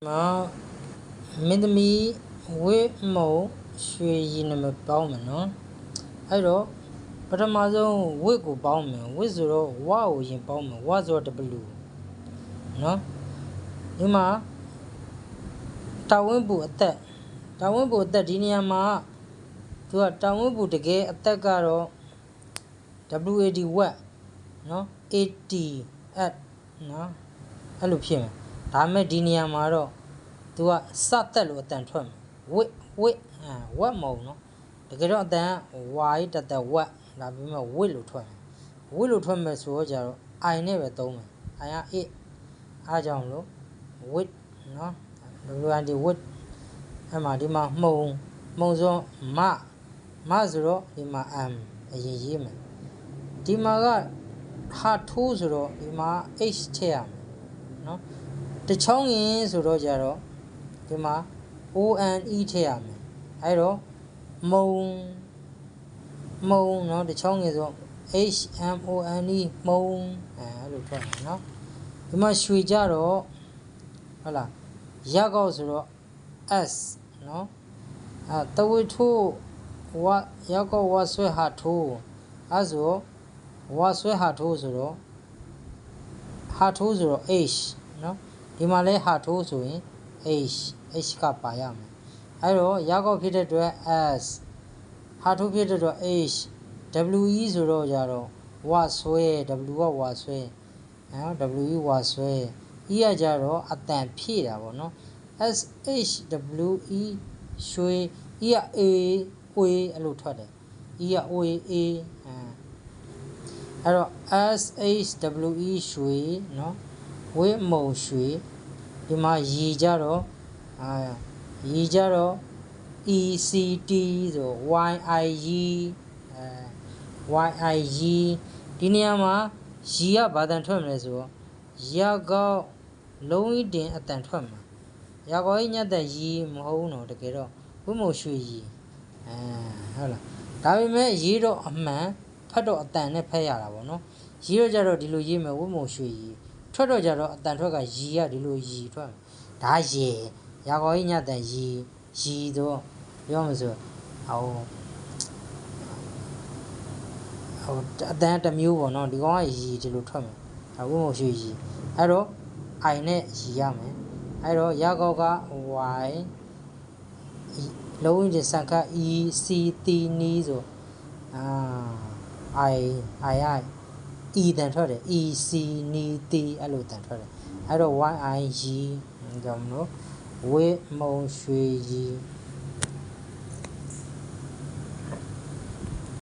嘛，没得米，为毛学习那么饱满呢？还说，把他马上为个饱满，为什么我有些饱满，我做的不如，喏，你嘛，台湾不得，台湾不得，今年嘛，就台湾不这个得个咯 ，WAD 1，喏，AD at，喏，အဲ့လိုဖြစ်မယ်ဒါပေမဲ့ဒီနေရာမှာတော့သူကစတက်လို့အတန်ထွက်မယ်ဝက်မဟုတ်နော်တကယ်တော့အတန်ဝါကြီးတက်ဝက်ဒါပေမဲ့ဝစ်လို့ထွက်မယ်ဝစ်လို့ထွက်မယ်ဆိုတော့ကြတော့ I နဲ့ပဲသုံးမယ် I က it အားကြောင့်လို့ with နော် WND with အဲ့မှာဒီမှာမှုံဆိုမဆိုတော့ဒီမှာ am အရင်ရေးမယ်ဒီမှာကဟာထိုးဆိုတော့ဒီမှာ h ထည့်ရမယ်နော်တချောင်းရင်ဆိုတော့ကြတော့ဒီမှာ one ထည့်ရမယ်အဲ့တော့မုံနော်တချောင်းရင်ဆို hmone မုံအဲ့လိုထွက်မယ်နော်ဒီမှာရွှေကြတော့ဟုတ်လားရက်ကောက်ဆိုတော့ s နော်တဝိထိုးဝါရက်ကောက်ဝါဆွဲဟာထိုးအဲ့ဆိုဝါဆွဲဟာထိုးဆိုတော့h နော်ဒီမှာလဲဟာထိုးဆိုရင် h ကပါရမယ်အဲ့တော့ရက်ကောက်ဖြစ်တဲ့အတွက် s ဟာထိုးဖြစ်တဲ့အတွက် h we ဆိုတော့ကြတော့ဝါဆွဲ w ကဝါဆွဲနော် we ဝါဆွဲ e ကကြတော့အတန်ဖြည့်တာပေါ့နော် shwe ရွှေ e က a ဝေးအဲ့လိုထွက်တယ် e က a အဲ့တော့ shwe ရွှေနော်ဝေးမုံရွှေဒီမှာရီကြတော့ect ဆို yi ဒီနေရာမှာရီကဘာတန်ထွက်မလဲဆိုတော့ရက်ကောက်လုံးဝတင်အတန်ထွက်မှာရက်ကောက်ညတ်တဲ့ရီမဟုတ်ဘူးနော်တကယ်တော့ဝိမုံရွှေရီဟုတ်လားဒါပေမဲ့ရေးတော့အမှန်ဖတ်တော့အတန်နဲ့ဖတ်ရတာပေါ့နော်ရေးတော့ကြတော့ဒီလိုရေးမယ်ဝိမုံရွှေရီထွက်တော့ကြတော့အတန်ထွက်ကရီကဒီလိုရီထွက်ဒါရေရက်ကောက်ညတ်တဲ့ရီတော့ပြောမှဆိုအတန်တစ်မျိုးပေါ့နော်ဒီကောင်ကရီဒီလိုထွက်မယ်ဒါဝိမုံရွှေရီအဲ့တော့ I နဲ့ရီရမယ်အဲ့တော့ရက်ကောက်က y လုံးဝစံခတ် e c t နီးဆိုi တန်ထွက်တယ် e c နီး t အဲ့လိုတန်ထွက်တယ်အဲ့တော့ y i ရီကြောင့်မလို့ဝေမုံရွှေရီ